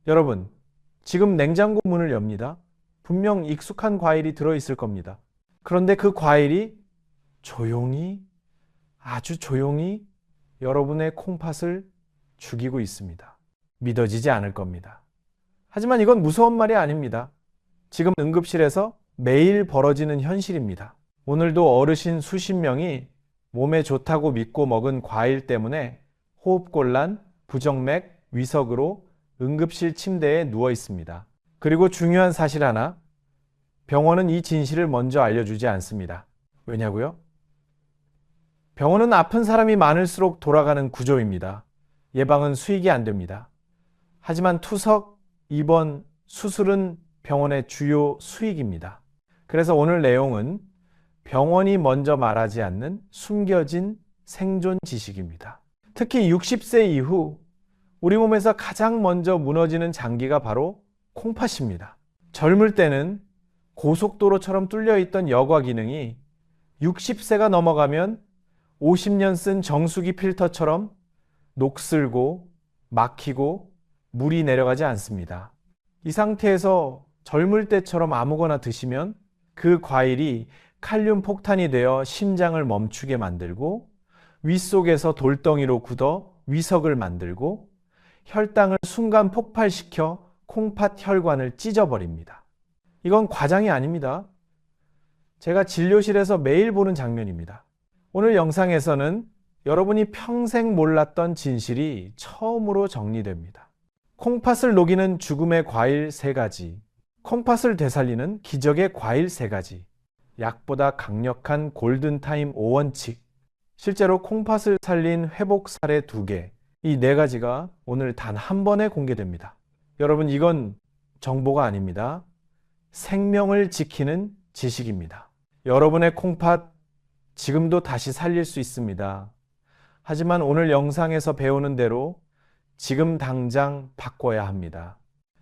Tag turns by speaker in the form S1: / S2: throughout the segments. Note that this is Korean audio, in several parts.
S1: 여러분, 지금 냉장고 문을 엽니다. 분명 익숙한 과일이 들어있을 겁니다. 그런데 그 과일이 조용히, 아주 조용히 여러분의 콩팥을 죽이고 있습니다. 믿어지지 않을 겁니다. 하지만 이건 무서운 말이 아닙니다. 지금 응급실에서 매일 벌어지는 현실입니다. 오늘도 어르신 수십 명이 몸에 좋다고 믿고 먹은 과일 때문에 호흡곤란, 부정맥, 위석으로 응급실 침대에 누워 있습니다. 그리고 중요한 사실 하나, 병원은 이 진실을 먼저 알려주지 않습니다. 왜냐고요? 병원은 아픈 사람이 많을수록 돌아가는 구조입니다. 예방은 수익이 안 됩니다. 하지만 투석, 입원, 수술은 병원의 주요 수익입니다. 그래서 오늘 내용은 병원이 먼저 말하지 않는 숨겨진 생존 지식입니다. 특히 60세 이후 우리 몸에서 가장 먼저 무너지는 장기가 바로 콩팥입니다. 젊을 때는 고속도로처럼 뚫려있던 여과 기능이 60세가 넘어가면 50년 쓴 정수기 필터처럼 녹슬고 막히고 물이 내려가지 않습니다. 이 상태에서 젊을 때처럼 아무거나 드시면 그 과일이 칼륨 폭탄이 되어 심장을 멈추게 만들고 윗속에서 돌덩이로 굳어 위석을 만들고 혈당을 순간 폭발시켜 콩팥 혈관을 찢어버립니다. 이건 과장이 아닙니다. 제가 진료실에서 매일 보는 장면입니다. 오늘 영상에서는 여러분이 평생 몰랐던 진실이 처음으로 정리됩니다. 콩팥을 녹이는 죽음의 과일 3가지, 콩팥을 되살리는 기적의 과일 3가지, 약보다 강력한 골든타임 5원칙, 실제로 콩팥을 살린 회복 사례 2개, 이 4가지가 오늘 단 한 번에 공개됩니다. 여러분, 이건 정보가 아닙니다. 생명을 지키는 지식입니다. 여러분의 콩팥 지금도 다시 살릴 수 있습니다. 하지만 오늘 영상에서 배우는 대로 지금 당장 바꿔야 합니다.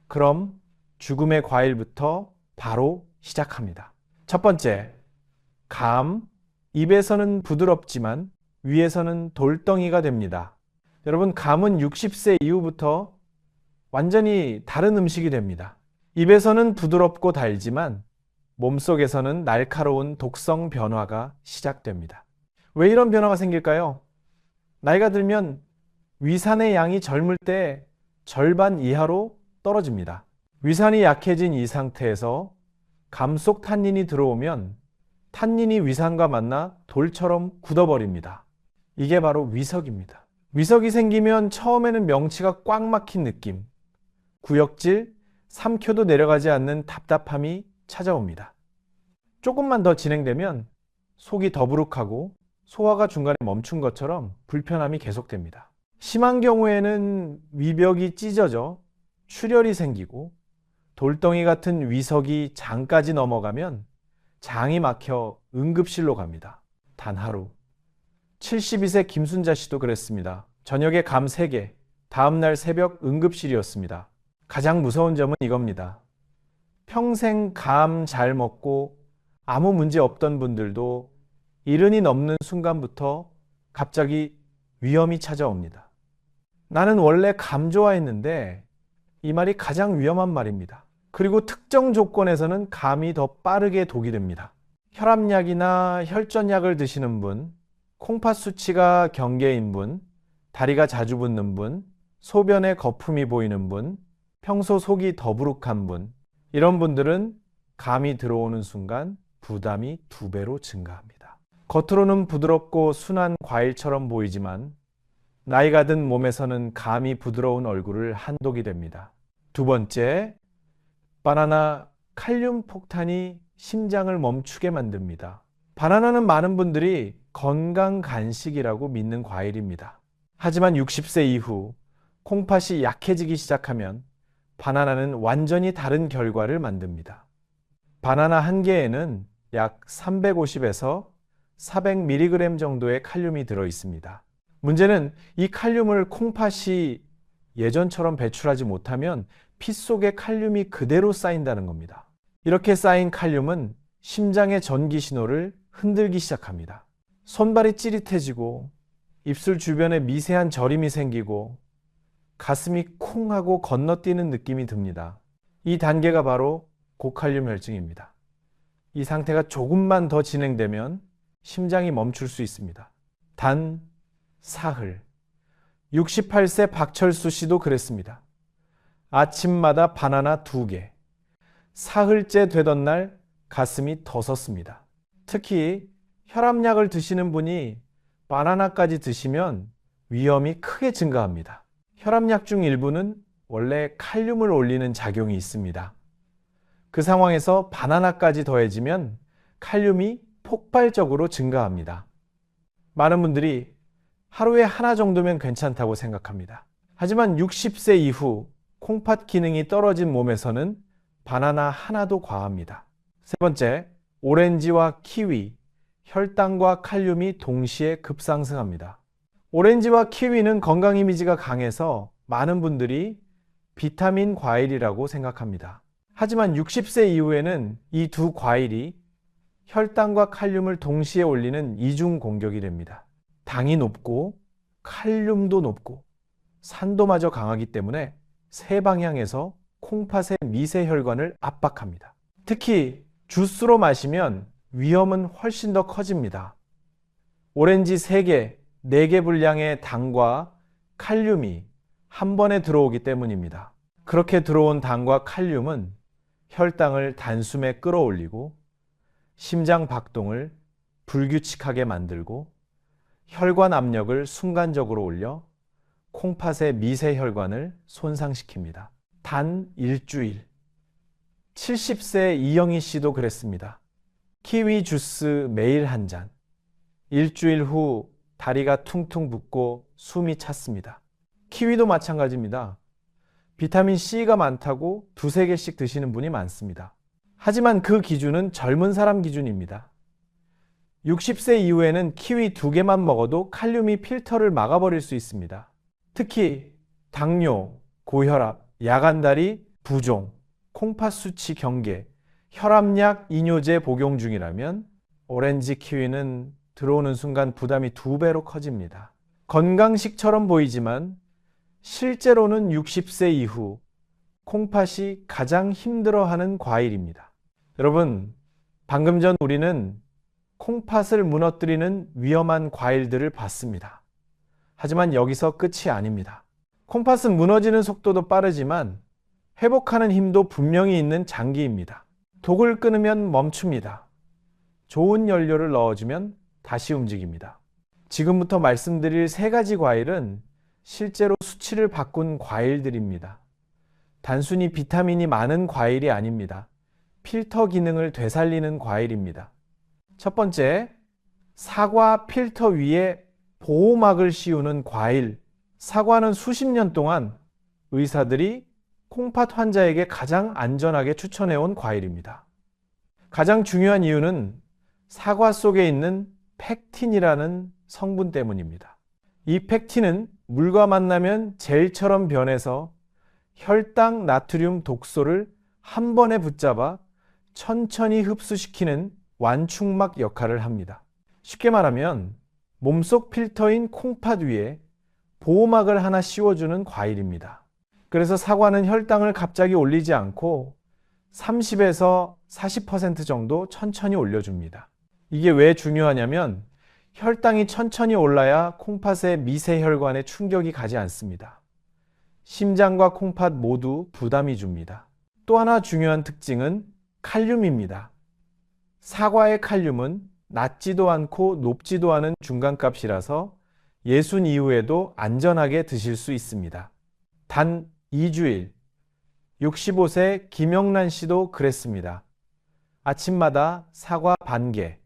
S1: 그럼 죽음의 과일부터 바로 시작합니다. 첫 번째, 감. 입에서는 부드럽지만 위에서는 돌덩이가 됩니다. 여러분, 감은 60세 이후부터 완전히 다른 음식이 됩니다. 입에서는 부드럽고 달지만 몸속에서는 날카로운 독성 변화가 시작됩니다. 왜 이런 변화가 생길까요? 나이가 들면 위산의 양이 젊을 때 절반 이하로 떨어집니다. 위산이 약해진 이 상태에서 감속 탄닌이 들어오면 탄닌이 위산과 만나 돌처럼 굳어버립니다. 이게 바로 위석입니다. 위석이 생기면 처음에는 명치가 꽉 막힌 느낌, 구역질, 삼켜도 내려가지 않는 답답함이 찾아옵니다. 조금만 더 진행되면 속이 더부룩하고 소화가 중간에 멈춘 것처럼 불편함이 계속됩니다. 심한 경우에는 위벽이 찢어져 출혈이 생기고 돌덩이 같은 위석이 장까지 넘어가면 장이 막혀 응급실로 갑니다. 단 하루. 72세 김순자 씨도 그랬습니다. 저녁에 감 3개, 다음날 새벽 응급실이었습니다. 가장 무서운 점은 이겁니다. 평생 감 잘 먹고 아무 문제 없던 분들도 70이 넘는 순간부터 갑자기 위험이 찾아옵니다. 나는 원래 감 좋아했는데 이 말이 가장 위험한 말입니다. 그리고 특정 조건에서는 감이 더 빠르게 독이 됩니다. 혈압약이나 혈전약을 드시는 분, 콩팥 수치가 경계인 분, 다리가 자주 붓는 분, 소변에 거품이 보이는 분, 평소 속이 더부룩한 분, 이런 분들은 감이 들어오는 순간 부담이 2배로 증가합니다. 겉으로는 부드럽고 순한 과일처럼 보이지만 나이가 든 몸에서는 감이 부드러운 얼굴을 한독이 됩니다. 2번째, 바나나 칼륨 폭탄이 심장을 멈추게 만듭니다. 바나나는 많은 분들이 건강 간식이라고 믿는 과일입니다. 하지만 60세 이후 콩팥이 약해지기 시작하면 바나나는 완전히 다른 결과를 만듭니다. 바나나 한 개에는 약 350에서 400mg 정도의 칼륨이 들어 있습니다. 문제는 이 칼륨을 콩팥이 예전처럼 배출하지 못하면 피 속에 칼륨이 그대로 쌓인다는 겁니다. 이렇게 쌓인 칼륨은 심장의 전기 신호를 흔들기 시작합니다. 손발이 찌릿해지고 입술 주변에 미세한 저림이 생기고 가슴이 콩 하고 건너뛰는 느낌이 듭니다. 이 단계가 바로 고칼륨 혈증입니다. 이 상태가 조금만 더 진행되면 심장이 멈출 수 있습니다. 단 사흘. 68세 박철수 씨도 그랬습니다. 아침마다 바나나 2개. 사흘째 되던 날 가슴이 터섰습니다. 특히 혈압약을 드시는 분이 바나나까지 드시면 위험이 크게 증가합니다. 혈압약 중 일부는 원래 칼륨을 올리는 작용이 있습니다. 그 상황에서 바나나까지 더해지면 칼륨이 폭발적으로 증가합니다. 많은 분들이 하루에 하나 정도면 괜찮다고 생각합니다. 하지만 60세 이후 콩팥 기능이 떨어진 몸에서는 바나나 하나도 과합니다. 세 번째, 오렌지와 키위, 혈당과 칼륨이 동시에 급상승합니다. 오렌지와 키위는 건강 이미지가 강해서 많은 분들이 비타민 과일이라고 생각합니다. 하지만 60세 이후에는 이 두 과일이 혈당과 칼륨을 동시에 올리는 이중 공격이 됩니다. 당이 높고 칼륨도 높고 산도마저 강하기 때문에 세 방향에서 콩팥의 미세혈관을 압박합니다. 특히 주스로 마시면 위험은 훨씬 더 커집니다. 오렌지 3개, 4개 분량의 당과 칼륨이 한 번에 들어오기 때문입니다. 그렇게 들어온 당과 칼륨은 혈당을 단숨에 끌어올리고 심장 박동을 불규칙하게 만들고 혈관 압력을 순간적으로 올려 콩팥의 미세혈관을 손상시킵니다. 단 일주일. 70세 이영희 씨도 그랬습니다. 키위 주스 매일 한 잔. 일주일 후 다리가 퉁퉁 붓고 숨이 찼습니다. 키위도 마찬가지입니다. 비타민 C가 많다고 2-3개씩 드시는 분이 많습니다. 하지만 그 기준은 젊은 사람 기준입니다. 60세 이후에는 키위 2개만 먹어도 칼륨이 필터를 막아버릴 수 있습니다. 특히 당뇨, 고혈압, 야간다리, 부종, 콩팥 수치 경계, 혈압약, 이뇨제 복용 중이라면 오렌지 키위는 들어오는 순간 부담이 2배로 커집니다. 건강식처럼 보이지만 실제로는 60세 이후 콩팥이 가장 힘들어하는 과일입니다. 여러분, 방금 전 우리는 콩팥을 무너뜨리는 위험한 과일들을 봤습니다. 하지만 여기서 끝이 아닙니다. 콩팥은 무너지는 속도도 빠르지만 회복하는 힘도 분명히 있는 장기입니다. 독을 끊으면 멈춥니다. 좋은 연료를 넣어주면 다시 움직입니다. 지금부터 말씀드릴 3가지 과일은 실제로 수치를 바꾼 과일들입니다. 단순히 비타민이 많은 과일이 아닙니다. 필터 기능을 되살리는 과일입니다. 첫 번째, 사과 필터 위에 보호막을 씌우는 과일. 사과는 수십 년 동안 의사들이 콩팥 환자에게 가장 안전하게 추천해온 과일입니다. 가장 중요한 이유는 사과 속에 있는 펙틴이라는 성분 때문입니다. 이 펙틴은 물과 만나면 젤처럼 변해서 혈당, 나트륨, 독소를 한 번에 붙잡아 천천히 흡수시키는 완충막 역할을 합니다. 쉽게 말하면 몸속 필터인 콩팥 위에 보호막을 하나 씌워주는 과일입니다. 그래서 사과는 혈당을 갑자기 올리지 않고 30에서 40% 정도 천천히 올려줍니다. 이게 왜 중요하냐면 혈당이 천천히 올라야 콩팥의 미세혈관에 충격이 가지 않습니다. 심장과 콩팥 모두 부담이 줍니다. 또 하나 중요한 특징은 칼륨입니다. 사과의 칼륨은 낮지도 않고 높지도 않은 중간값이라서 예순 이후에도 안전하게 드실 수 있습니다. 단 2주일. 65세 김영란 씨도 그랬습니다. 아침마다 사과 반 개.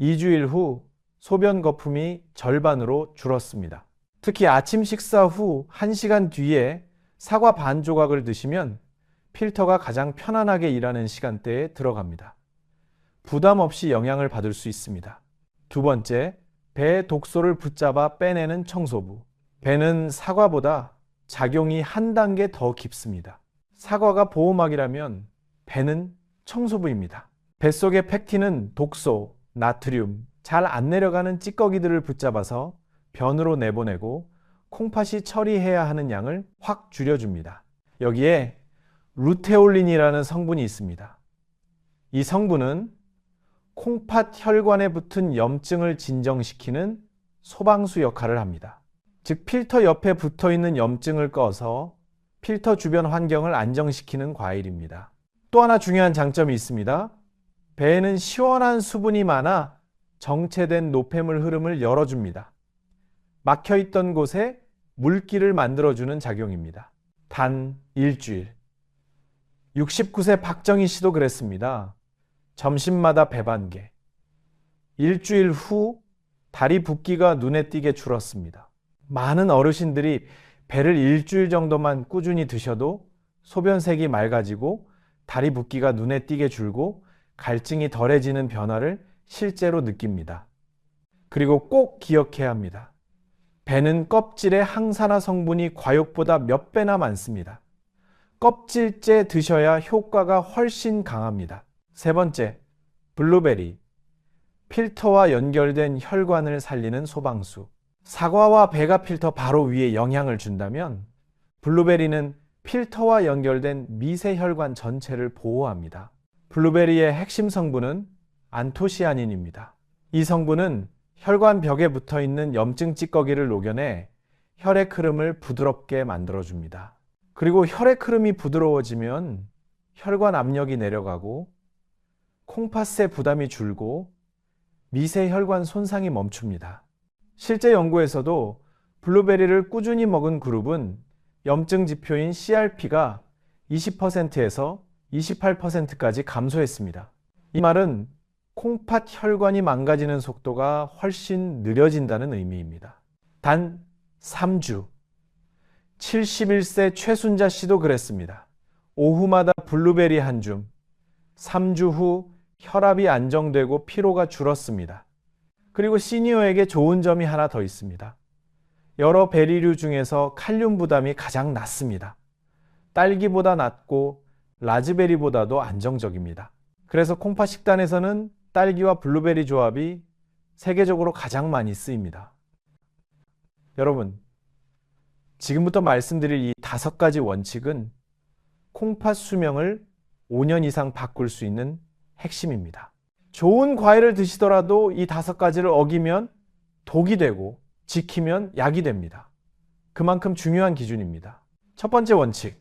S1: 2주일 후 소변 거품이 절반으로 줄었습니다. 특히 아침 식사 후 1시간 뒤에 사과 반 조각을 드시면 필터가 가장 편안하게 일하는 시간대에 들어갑니다. 부담 없이 영향을 받을 수 있습니다. 두 번째, 배의 독소를 붙잡아 빼내는 청소부. 배는 사과보다 작용이 한 단계 더 깊습니다. 사과가 보호막이라면 배는 청소부입니다. 뱃속의 펙틴은 독소, 나트륨, 잘 안 내려가는 찌꺼기들을 붙잡아서 변으로 내보내고 콩팥이 처리해야 하는 양을 확 줄여줍니다. 여기에 루테올린이라는 성분이 있습니다. 이 성분은 콩팥 혈관에 붙은 염증을 진정시키는 소방수 역할을 합니다. 즉 필터 옆에 붙어있는 염증을 꺼서 필터 주변 환경을 안정시키는 과일입니다. 또 하나 중요한 장점이 있습니다. 배에는 시원한 수분이 많아 정체된 노폐물 흐름을 열어줍니다. 막혀있던 곳에 물기를 만들어주는 작용입니다. 단 일주일. 69세 박정희 씨도 그랬습니다. 점심마다 배반개. 일주일 후 다리 붓기가 눈에 띄게 줄었습니다. 많은 어르신들이 배를 일주일 정도만 꾸준히 드셔도 소변색이 맑아지고 다리 붓기가 눈에 띄게 줄고 갈증이 덜해지는 변화를 실제로 느낍니다. 그리고 꼭 기억해야 합니다. 배는 껍질에 항산화 성분이 과육보다 몇 배나 많습니다. 껍질째 드셔야 효과가 훨씬 강합니다. 세 번째, 블루베리. 필터와 연결된 혈관을 살리는 소방수. 사과와 베가 필터 바로 위에 영향을 준다면 블루베리는 필터와 연결된 미세 혈관 전체를 보호합니다. 블루베리의 핵심 성분은 안토시아닌입니다. 이 성분은 혈관 벽에 붙어 있는 염증 찌꺼기를 녹여내 혈액 흐름을 부드럽게 만들어줍니다. 그리고 혈액 흐름이 부드러워지면 혈관 압력이 내려가고 콩팥의 부담이 줄고 미세 혈관 손상이 멈춥니다. 실제 연구에서도 블루베리를 꾸준히 먹은 그룹은 염증 지표인 CRP가 20%에서 28%까지 감소했습니다. 이 말은 콩팥 혈관이 망가지는 속도가 훨씬 느려진다는 의미입니다. 단 3주. 71세 최순자 씨도 그랬습니다. 오후마다 블루베리 한 줌. 3주 후 혈압이 안정되고 피로가 줄었습니다. 그리고 시니어에게 좋은 점이 하나 더 있습니다. 여러 베리류 중에서 칼륨 부담이 가장 낮습니다. 딸기보다 낮고 라즈베리보다도 안정적입니다. 그래서 콩팥 식단에서는 딸기와 블루베리 조합이 세계적으로 가장 많이 쓰입니다. 여러분, 지금부터 말씀드릴 이 5가지 원칙은 콩팥 수명을 5년 이상 바꿀 수 있는 핵심입니다. 좋은 과일을 드시더라도 이 5가지를 어기면 독이 되고 지키면 약이 됩니다. 그만큼 중요한 기준입니다. 첫 번째 원칙.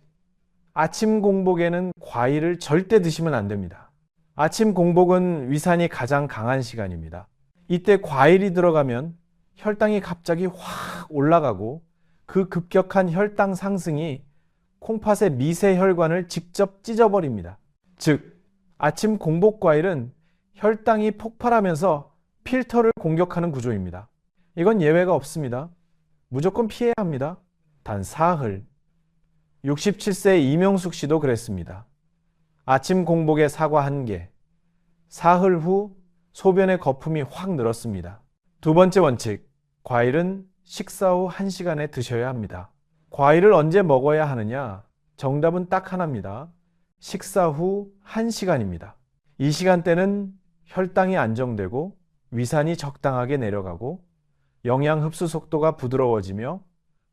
S1: 아침 공복에는 과일을 절대 드시면 안 됩니다. 아침 공복은 위산이 가장 강한 시간입니다. 이때 과일이 들어가면 혈당이 갑자기 확 올라가고 그 급격한 혈당 상승이 콩팥의 미세 혈관을 직접 찢어버립니다. 즉, 아침 공복 과일은 혈당이 폭발하면서 필터를 공격하는 구조입니다. 이건 예외가 없습니다. 무조건 피해야 합니다. 단 사흘. 67세 이명숙 씨도 그랬습니다. 아침 공복에 사과 1개. 사흘 후 소변의 거품이 확 늘었습니다. 두 번째 원칙. 과일은 식사 후 1시간에 드셔야 합니다. 과일을 언제 먹어야 하느냐? 정답은 딱 하나입니다. 식사 후 1시간입니다. 이 시간대는 혈당이 안정되고 위산이 적당하게 내려가고 영양 흡수 속도가 부드러워지며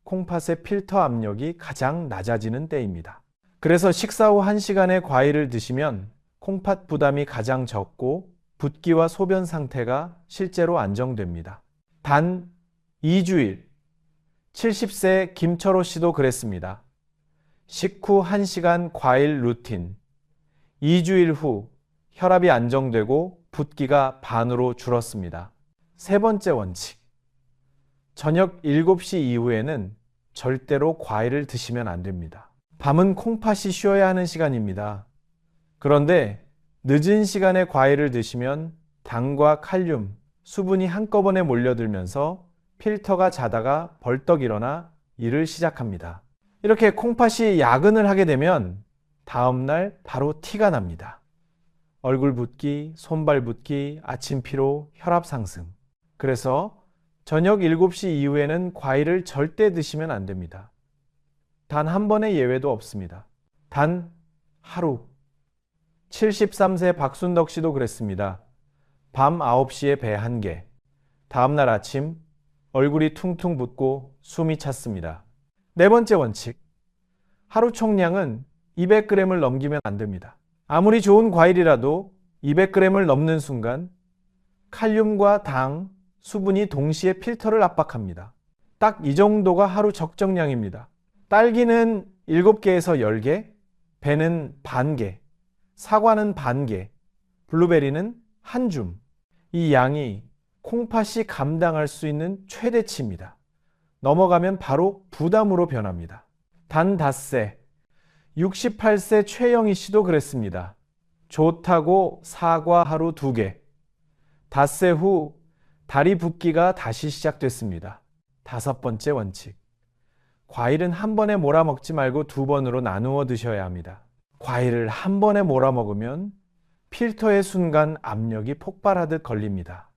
S1: 콩팥의 필터 압력이 가장 낮아지는 때입니다. 그래서 식사 후 1시간에 과일을 드시면 콩팥 부담이 가장 적고 붓기와 소변 상태가 실제로 안정됩니다. 단 2주일. 70세 김철호 씨도 그랬습니다. 식후 1시간 과일 루틴. 2주일 후 혈압이 안정되고 붓기가 반으로 줄었습니다. 세 번째 원칙. 저녁 7시 이후에는 절대로 과일을 드시면 안 됩니다. 밤은 콩팥이 쉬어야 하는 시간입니다. 그런데 늦은 시간에 과일을 드시면 당과 칼륨, 수분이 한꺼번에 몰려들면서 필터가 자다가 벌떡 일어나 일을 시작합니다. 이렇게 콩팥이 야근을 하게 되면 다음날 바로 티가 납니다. 얼굴 붓기, 손발 붓기, 아침 피로, 혈압 상승. 그래서 저녁 7시 이후에는 과일을 절대 드시면 안 됩니다. 단 한 번의 예외도 없습니다. 단 하루. 73세 박순덕 씨도 그랬습니다. 밤 9시에 배 1개. 다음날 아침 얼굴이 퉁퉁 붓고 숨이 찼습니다. 네 번째 원칙. 하루 총량은 200g을 넘기면 안 됩니다. 아무리 좋은 과일이라도 200g을 넘는 순간 칼륨과 당, 수분이 동시에 필터를 압박합니다. 딱 이 정도가 하루 적정량입니다. 딸기는 7개에서 10개, 배는 반개, 사과는 반개, 블루베리는 한 줌. 이 양이 콩팥이 감당할 수 있는 최대치입니다. 넘어가면 바로 부담으로 변합니다. 단 닷새, 68세 최영희 씨도 그랬습니다. 좋다고 사과 하루 2개. 닷새 후 다리 붓기가 다시 시작됐습니다. 5번째 원칙. 과일은 한 번에 몰아먹지 말고 2번으로 나누어 드셔야 합니다. 과일을 한 번에 몰아먹으면 필터의 순간 압력이 폭발하듯 걸립니다.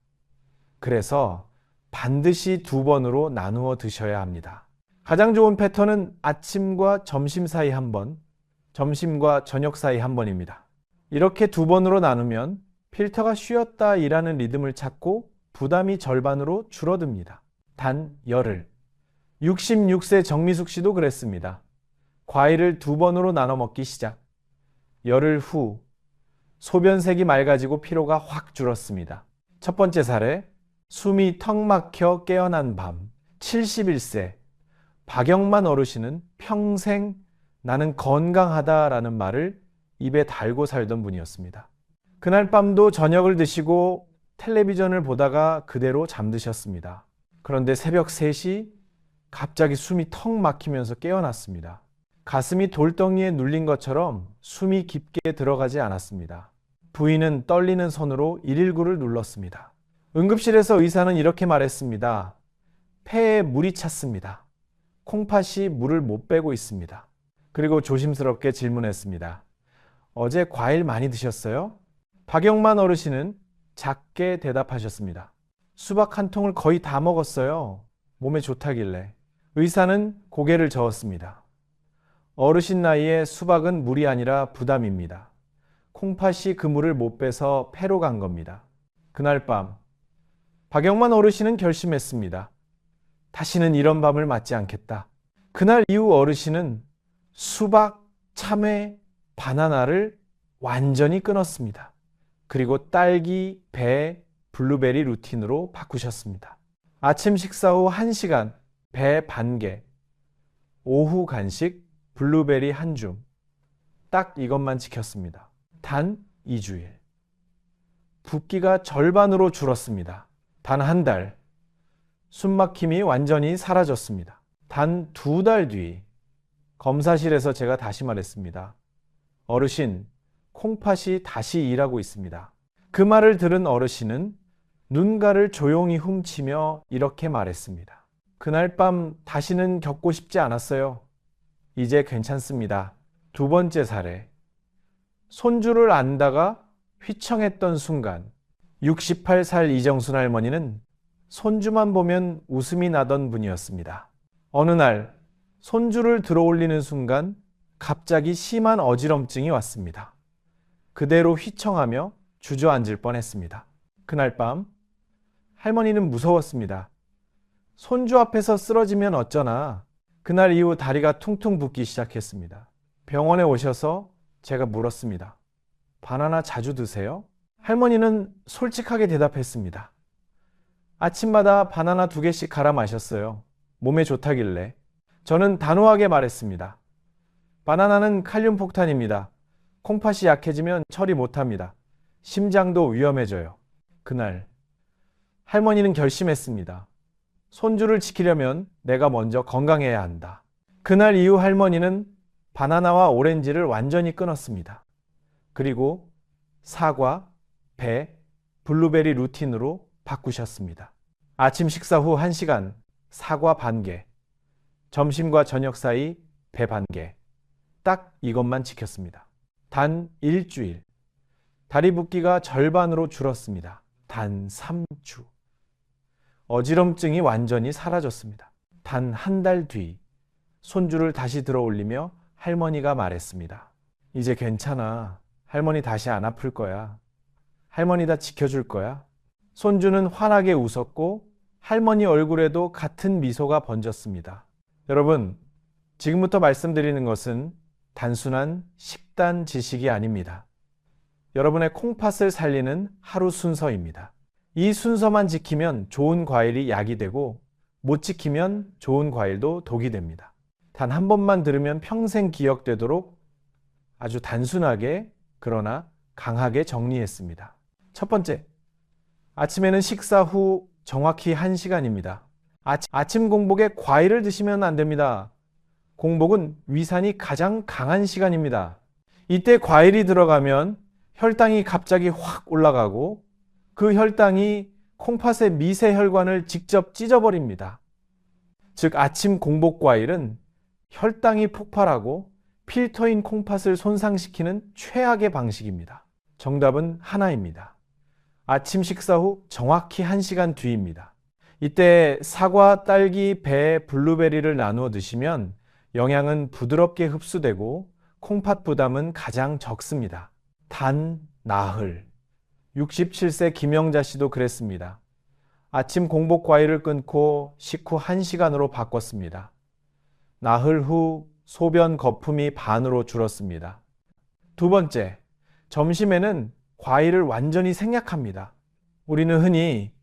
S1: 그래서 반드시 2번으로 나누어 드셔야 합니다. 가장 좋은 패턴은 아침과 점심 사이 한 번, 점심과 저녁 사이 한 번입니다. 이렇게 2번으로 나누면 필터가 쉬었다 일하는 리듬을 찾고 부담이 절반으로 줄어듭니다. 단 열흘. 66세 정미숙 씨도 그랬습니다. 과일을 2번으로 나눠 먹기 시작. 열흘 후 소변색이 맑아지고 피로가 확 줄었습니다. 첫 번째 사례, 숨이 턱 막혀 깨어난 밤. 71세 박영만 어르신은 평생 나는 건강하다라는 말을 입에 달고 살던 분이었습니다. 그날 밤도 저녁을 드시고 텔레비전을 보다가 그대로 잠드셨습니다. 그런데 새벽 3시 갑자기 숨이 턱 막히면서 깨어났습니다. 가슴이 돌덩이에 눌린 것처럼 숨이 깊게 들어가지 않았습니다. 부인은 떨리는 손으로 119를 눌렀습니다. 응급실에서 의사는 이렇게 말했습니다. 폐에 물이 찼습니다. 콩팥이 물을 못 빼고 있습니다. 그리고 조심스럽게 질문했습니다. 어제 과일 많이 드셨어요? 박영만 어르신은 작게 대답하셨습니다. 수박 한 통을 거의 다 먹었어요. 몸에 좋다길래. 의사는 고개를 저었습니다. 어르신 나이에 수박은 물이 아니라 부담입니다. 콩팥이 그 물을 못 빼서 폐로 간 겁니다. 그날 밤 박영만 어르신은 결심했습니다. 다시는 이런 밤을 맞지 않겠다. 그날 이후 어르신은 수박, 참외, 바나나를 완전히 끊었습니다. 그리고 딸기, 배, 블루베리 루틴으로 바꾸셨습니다. 아침 식사 후 1시간 배 반개, 오후 간식 블루베리 한 줌. 딱 이것만 지켰습니다. 단 2주일. 붓기가 절반으로 줄었습니다. 단 한 달. 숨막힘이 완전히 사라졌습니다. 단 2달 뒤 검사실에서 제가 다시 말했습니다. 어르신, 콩팥이 다시 일하고 있습니다. 그 말을 들은 어르신은 눈가를 조용히 훔치며 이렇게 말했습니다. 그날 밤 다시는 겪고 싶지 않았어요. 이제 괜찮습니다. 2번째 사례. 손주를 안다가 휘청했던 순간 68살 이정순 할머니는 손주만 보면 웃음이 나던 분이었습니다. 어느 날 손주를 들어올리는 순간 갑자기 심한 어지럼증이 왔습니다. 그대로 휘청하며 주저앉을 뻔했습니다. 그날 밤 할머니는 무서웠습니다. 손주 앞에서 쓰러지면 어쩌나. 그날 이후 다리가 퉁퉁 붓기 시작했습니다. 병원에 오셔서 제가 물었습니다. 바나나 자주 드세요? 할머니는 솔직하게 대답했습니다. 아침마다 바나나 2개씩 갈아 마셨어요. 몸에 좋다길래. 저는 단호하게 말했습니다. 바나나는 칼륨 폭탄입니다. 콩팥이 약해지면 처리 못합니다. 심장도 위험해져요. 그날 할머니는 결심했습니다. 손주를 지키려면 내가 먼저 건강해야 한다. 그날 이후 할머니는 바나나와 오렌지를 완전히 끊었습니다. 그리고 사과, 배, 블루베리 루틴으로 바꾸셨습니다. 아침 식사 후 1시간 사과 반개, 점심과 저녁 사이 배 반개. 딱 이것만 지켰습니다. 단 일주일. 다리 붓기가 절반으로 줄었습니다. 단 3주. 어지럼증이 완전히 사라졌습니다. 단 한 달 뒤 손주를 다시 들어올리며 할머니가 말했습니다. 이제 괜찮아. 할머니 다시 안 아플 거야. 할머니 다 지켜줄 거야. 손주는 환하게 웃었고 할머니 얼굴에도 같은 미소가 번졌습니다. 여러분, 지금부터 말씀드리는 것은 단순한 식단 지식이 아닙니다. 여러분의 콩팥을 살리는 하루 순서입니다. 이 순서만 지키면 좋은 과일이 약이 되고 못 지키면 좋은 과일도 독이 됩니다. 단 한 번만 들으면 평생 기억되도록 아주 단순하게 그러나 강하게 정리했습니다. 첫 번째, 아침에는 식사 후 정확히 1시간입니다. 아침 공복에 과일을 드시면 안 됩니다. 공복은 위산이 가장 강한 시간입니다. 이때 과일이 들어가면 혈당이 갑자기 확 올라가고 그 혈당이 콩팥의 미세 혈관을 직접 찢어버립니다. 즉 아침 공복 과일은 혈당이 폭발하고 필터인 콩팥을 손상시키는 최악의 방식입니다. 정답은 하나입니다. 아침 식사 후 정확히 1시간 뒤입니다. 이때 사과, 딸기, 배, 블루베리를 나누어 드시면 영양은 부드럽게 흡수되고 콩팥 부담은 가장 적습니다. 단, 나흘. 67세 김영자 씨도 그랬습니다. 아침 공복 과일을 끊고 식후 1시간으로 바꿨습니다. 나흘 후 소변 거품이 반으로 줄었습니다. 두 번째, 점심에는 과일을 완전히 생략합니다. 우리는 흔히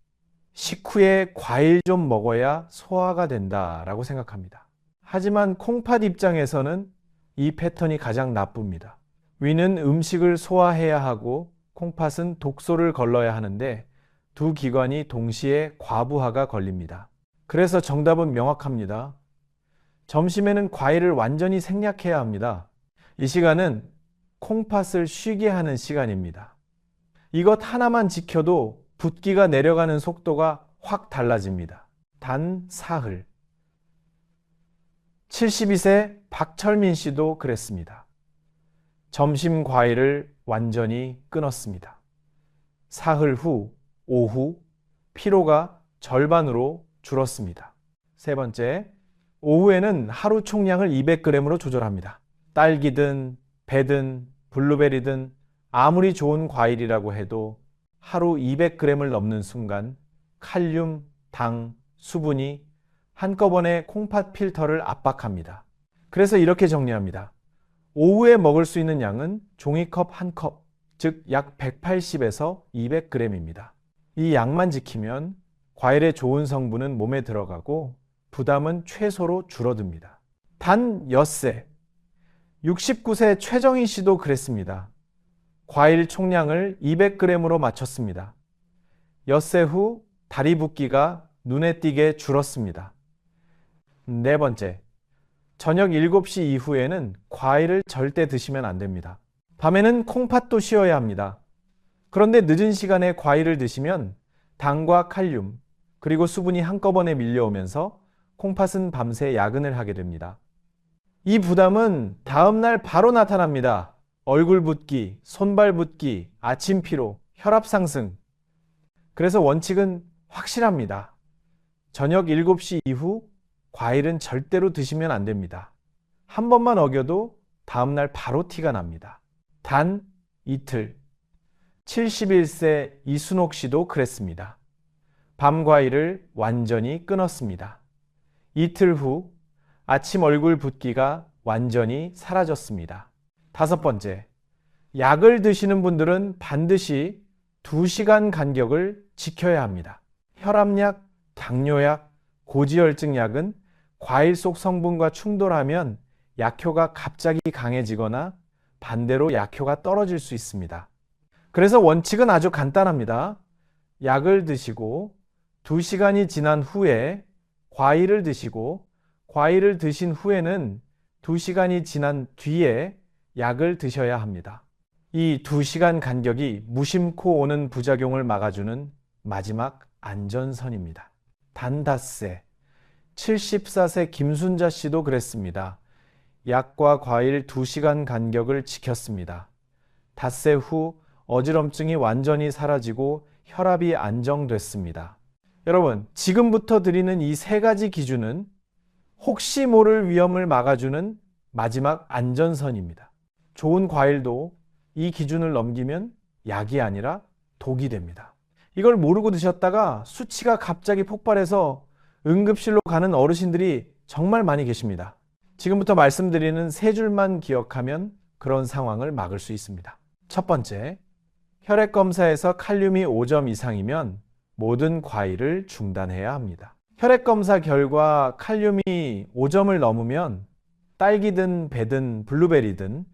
S1: 식후에 과일 좀 먹어야 소화가 된다라고 생각합니다. 하지만 콩팥 입장에서는 이 패턴이 가장 나쁩니다. 위는 음식을 소화해야 하고 콩팥은 독소를 걸러야 하는데 두 기관이 동시에 과부하가 걸립니다. 그래서 정답은 명확합니다. 점심에는 과일을 완전히 생략해야 합니다. 이 시간은 콩팥을 쉬게 하는 시간입니다. 이것 하나만 지켜도 붓기가 내려가는 속도가 확 달라집니다. 단 사흘. 72세 박철민 씨도 그랬습니다. 점심 과일을 완전히 끊었습니다. 사흘 후 오후 피로가 절반으로 줄었습니다. 세 번째, 오후에는 하루 총량을 200g으로 조절합니다. 딸기든 배든 블루베리든 아무리 좋은 과일이라고 해도 하루 200g을 넘는 순간 칼륨, 당, 수분이 한꺼번에 콩팥 필터를 압박합니다. 그래서 이렇게 정리합니다. 오후에 먹을 수 있는 양은 종이컵 1컵, 즉 약 180에서 200g입니다. 이 양만 지키면 과일의 좋은 성분은 몸에 들어가고 부담은 최소로 줄어듭니다. 단 엿새. 69세 최정희 씨도 그랬습니다. 과일 총량을 200g으로 맞췄습니다. 엿새 후 다리 붓기가 눈에 띄게 줄었습니다. 네 번째, 저녁 7시 이후에는 과일을 절대 드시면 안 됩니다. 밤에는 콩팥도 쉬어야 합니다. 그런데 늦은 시간에 과일을 드시면 당과 칼륨, 그리고 수분이 한꺼번에 밀려오면서 콩팥은 밤새 야근을 하게 됩니다. 이 부담은 다음날 바로 나타납니다. 얼굴 붓기, 손발 붓기, 아침 피로, 혈압 상승. 그래서 원칙은 확실합니다. 저녁 7시 이후 과일은 절대로 드시면 안 됩니다. 한 번만 어겨도 다음날 바로 티가 납니다. 단 이틀. 71세 이순옥 씨도 그랬습니다. 밤 과일을 완전히 끊었습니다. 이틀 후 아침 얼굴 붓기가 완전히 사라졌습니다. 다섯 번째, 약을 드시는 분들은 반드시 2시간 간격을 지켜야 합니다. 혈압약, 당뇨약, 고지혈증 약은 과일 속 성분과 충돌하면 약효가 갑자기 강해지거나 반대로 약효가 떨어질 수 있습니다. 그래서 원칙은 아주 간단합니다. 약을 드시고 2시간이 지난 후에 과일을 드시고 과일을 드신 후에는 2시간이 지난 뒤에 약을 드셔야 합니다. 이 2시간 간격이 무심코 오는 부작용을 막아주는 마지막 안전선입니다. 단 닷새. 74세 김순자 씨도 그랬습니다. 약과 과일 2시간 간격을 지켰습니다. 닷새 후 어지럼증이 완전히 사라지고 혈압이 안정됐습니다. 여러분, 지금부터 드리는 이 3가지 기준은 혹시 모를 위험을 막아주는 마지막 안전선입니다. 좋은 과일도 이 기준을 넘기면 약이 아니라 독이 됩니다. 이걸 모르고 드셨다가 수치가 갑자기 폭발해서 응급실로 가는 어르신들이 정말 많이 계십니다. 지금부터 말씀드리는 세 줄만 기억하면 그런 상황을 막을 수 있습니다. 첫 번째, 혈액 검사에서 칼륨이 5점 이상이면 모든 과일을 중단해야 합니다. 혈액 검사 결과 칼륨이 5점을 넘으면 딸기든 배든 블루베리든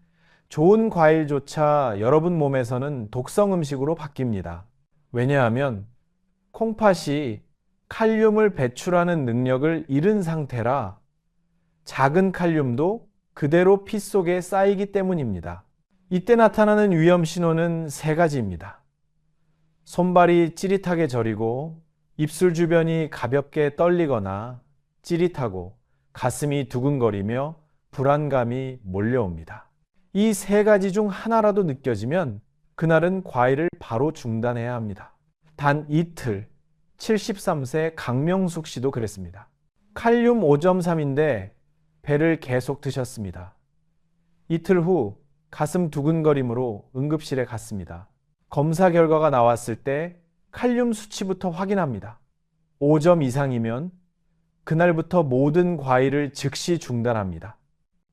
S1: 좋은 과일조차 여러분 몸에서는 독성 음식으로 바뀝니다. 왜냐하면 콩팥이 칼륨을 배출하는 능력을 잃은 상태라 작은 칼륨도 그대로 피 속에 쌓이기 때문입니다. 이때 나타나는 위험 신호는 세 가지입니다. 손발이 찌릿하게 저리고 입술 주변이 가볍게 떨리거나 찌릿하고 가슴이 두근거리며 불안감이 몰려옵니다. 이 세 가지 중 하나라도 느껴지면 그날은 과일을 바로 중단해야 합니다. 단 이틀 73세 강명숙 씨도 그랬습니다. 칼륨 5.3인데 배를 계속 드셨습니다. 이틀 후 가슴 두근거림으로 응급실에 갔습니다. 검사 결과가 나왔을 때 칼륨 수치부터 확인합니다. 5점 이상이면 그날부터 모든 과일을 즉시 중단합니다.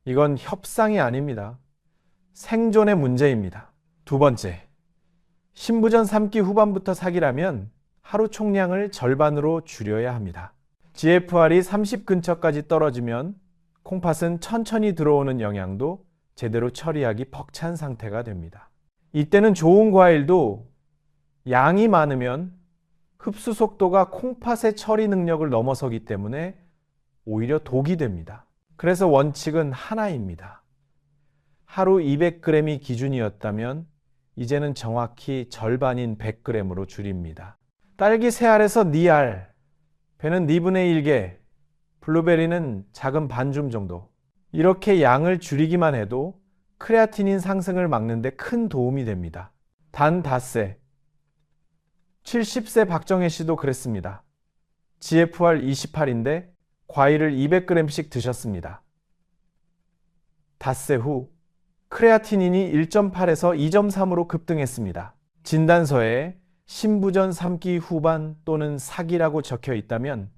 S1: 이건 협상이 아닙니다. 생존의 문제입니다. 두 번째, 신부전 3기 후반부터 사기라면 하루 총량을 절반으로 줄여야 합니다. GFR이 30 근처까지 떨어지면 콩팥은 천천히 들어오는 영양도 제대로 처리하기 벅찬 상태가 됩니다. 이때는 좋은 과일도 양이 많으면 흡수 속도가 콩팥의 처리 능력을 넘어서기 때문에 오히려 독이 됩니다. 그래서 원칙은 하나입니다. 하루 200g이 기준이었다면 이제는 정확히 절반인 100g으로 줄입니다. 딸기 3알에서 4알, 배는 2분의 1개, 블루베리는 작은 반줌 정도. 이렇게 양을 줄이기만 해도 크레아티닌 상승을 막는 데 큰 도움이 됩니다. 단 닷새. 70세 박정혜 씨도 그랬습니다. GFR 28인데 과일을 200g씩 드셨습니다. 닷새 후 크레아티닌이 1.8에서 2.3으로 급등했습니다. 진단서에 신부전 3기 후반 또는 사기라고 적혀 있다면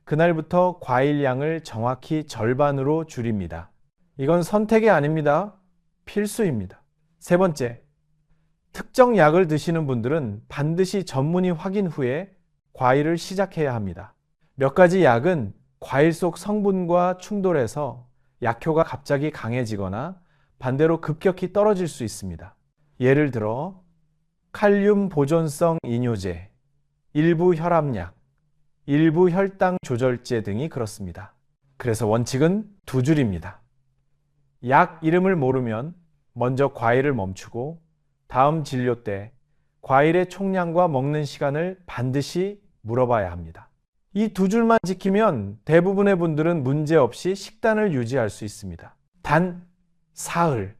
S1: 그날부터 과일 양을 정확히 절반으로 줄입니다. 이건 선택이 아닙니다. 필수입니다. 세 번째, 특정 약을 드시는 분들은 반드시 전문의 확인 후에 과일을 시작해야 합니다. 몇 가지 약은 과일 속 성분과 충돌해서 약효가 갑자기 강해지거나 반대로 급격히 떨어질 수 있습니다. 예를 들어 칼륨 보존성 이뇨제, 일부 혈압약, 일부 혈당 조절제 등이 그렇습니다. 그래서 원칙은 두 줄입니다. 약 이름을 모르면 먼저 과일을 멈추고 다음 진료 때 과일의 총량과 먹는 시간을 반드시 물어봐야 합니다. 이 두 줄만 지키면 대부분의 분들은 문제없이 식단을 유지할 수 있습니다. 단 사흘.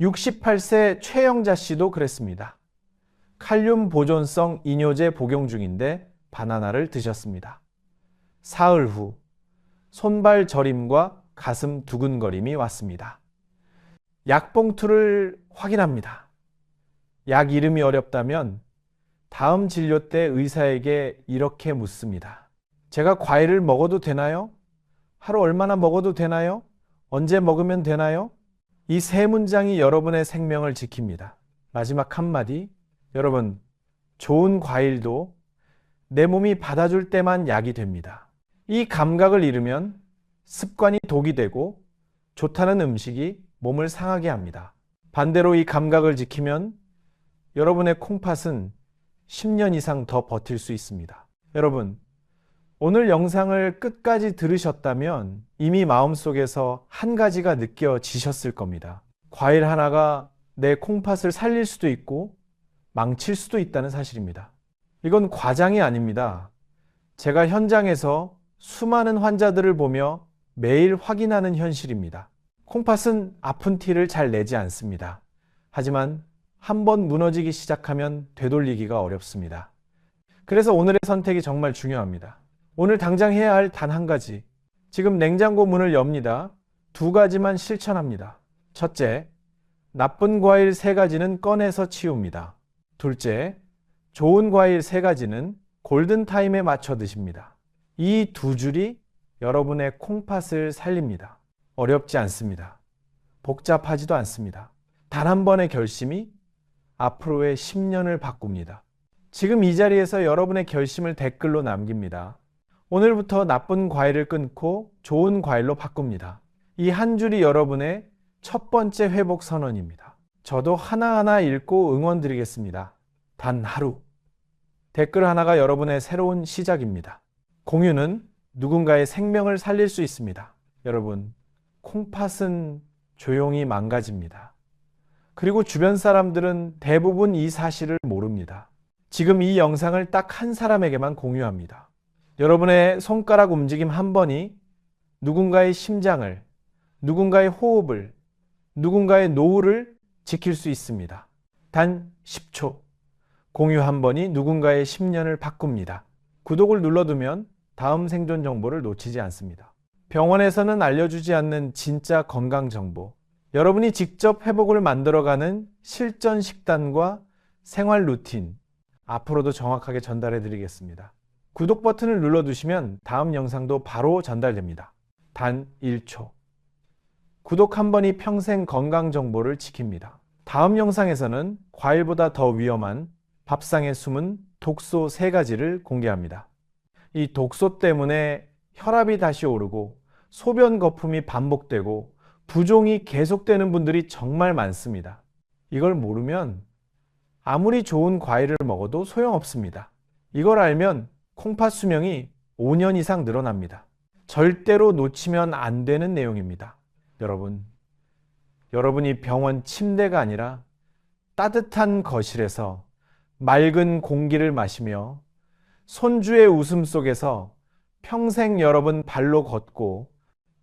S1: 68세 최영자 씨도 그랬습니다. 칼륨 보존성 이뇨제 복용 중인데 바나나를 드셨습니다. 사흘 후 손발 저림과 가슴 두근거림이 왔습니다. 약 봉투를 확인합니다. 약 이름이 어렵다면 다음 진료 때 의사에게 이렇게 묻습니다. 제가 과일을 먹어도 되나요? 하루 얼마나 먹어도 되나요? 언제 먹으면 되나요? 이 세 문장이 여러분의 생명을 지킵니다. 마지막 한마디, 여러분, 좋은 과일도 내 몸이 받아줄 때만 약이 됩니다. 이 감각을 잃으면 습관이 독이 되고 좋다는 음식이 몸을 상하게 합니다. 반대로 이 감각을 지키면 여러분의 콩팥은 10년 이상 더 버틸 수 있습니다. 여러분, 오늘 영상을 끝까지 들으셨다면 이미 마음속에서 한 가지가 느껴지셨을 겁니다. 과일 하나가 내 콩팥을 살릴 수도 있고 망칠 수도 있다는 사실입니다. 이건 과장이 아닙니다. 제가 현장에서 수많은 환자들을 보며 매일 확인하는 현실입니다. 콩팥은 아픈 티를 잘 내지 않습니다. 하지만 한번 무너지기 시작하면 되돌리기가 어렵습니다. 그래서 오늘의 선택이 정말 중요합니다. 오늘 당장 해야 할 단 한 가지. 지금 냉장고 문을 엽니다. 두 가지만 실천합니다. 첫째, 나쁜 과일 3가지는 꺼내서 치웁니다. 둘째, 좋은 과일 3가지는 골든타임에 맞춰 드십니다. 이 2줄이 여러분의 콩팥을 살립니다. 어렵지 않습니다. 복잡하지도 않습니다. 단 한 번의 결심이 앞으로의 10년을 바꿉니다. 지금 이 자리에서 여러분의 결심을 댓글로 남깁니다. 오늘부터 나쁜 과일을 끊고 좋은 과일로 바꿉니다. 이 한 줄이 여러분의 첫 번째 회복 선언입니다. 저도 하나하나 읽고 응원 드리겠습니다. 단 하루. 댓글 하나가 여러분의 새로운 시작입니다. 공유는 누군가의 생명을 살릴 수 있습니다. 여러분, 콩팥은 조용히 망가집니다. 그리고 주변 사람들은 대부분 이 사실을 모릅니다. 지금 이 영상을 딱 한 사람에게만 공유합니다. 여러분의 손가락 움직임 한 번이 누군가의 심장을, 누군가의 호흡을, 누군가의 노후를 지킬 수 있습니다. 단 10초. 공유 한 번이 누군가의 10년을 바꿉니다. 구독을 눌러두면 다음 생존 정보를 놓치지 않습니다. 병원에서는 알려주지 않는 진짜 건강 정보. 여러분이 직접 회복을 만들어가는 실전 식단과 생활 루틴. 앞으로도 정확하게 전달해 드리겠습니다. 구독 버튼을 눌러두시면 다음 영상도 바로 전달됩니다. 단 1초. 구독 한 번이 평생 건강 정보를 지킵니다. 다음 영상에서는 과일보다 더 위험한 밥상에 숨은 독소 3가지를 공개합니다. 이 독소 때문에 혈압이 다시 오르고 소변 거품이 반복되고 부종이 계속되는 분들이 정말 많습니다. 이걸 모르면 아무리 좋은 과일을 먹어도 소용없습니다. 이걸 알면 콩팥 수명이 5년 이상 늘어납니다. 절대로 놓치면 안 되는 내용입니다. 여러분이 병원 침대가 아니라 따뜻한 거실에서 맑은 공기를 마시며 손주의 웃음 속에서 평생 여러분 발로 걷고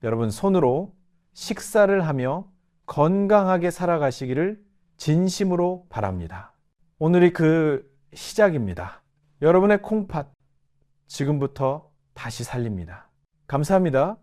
S1: 여러분 손으로 식사를 하며 건강하게 살아가시기를 진심으로 바랍니다. 오늘이 그 시작입니다. 여러분의 콩팥 지금부터 다시 살립니다. 감사합니다.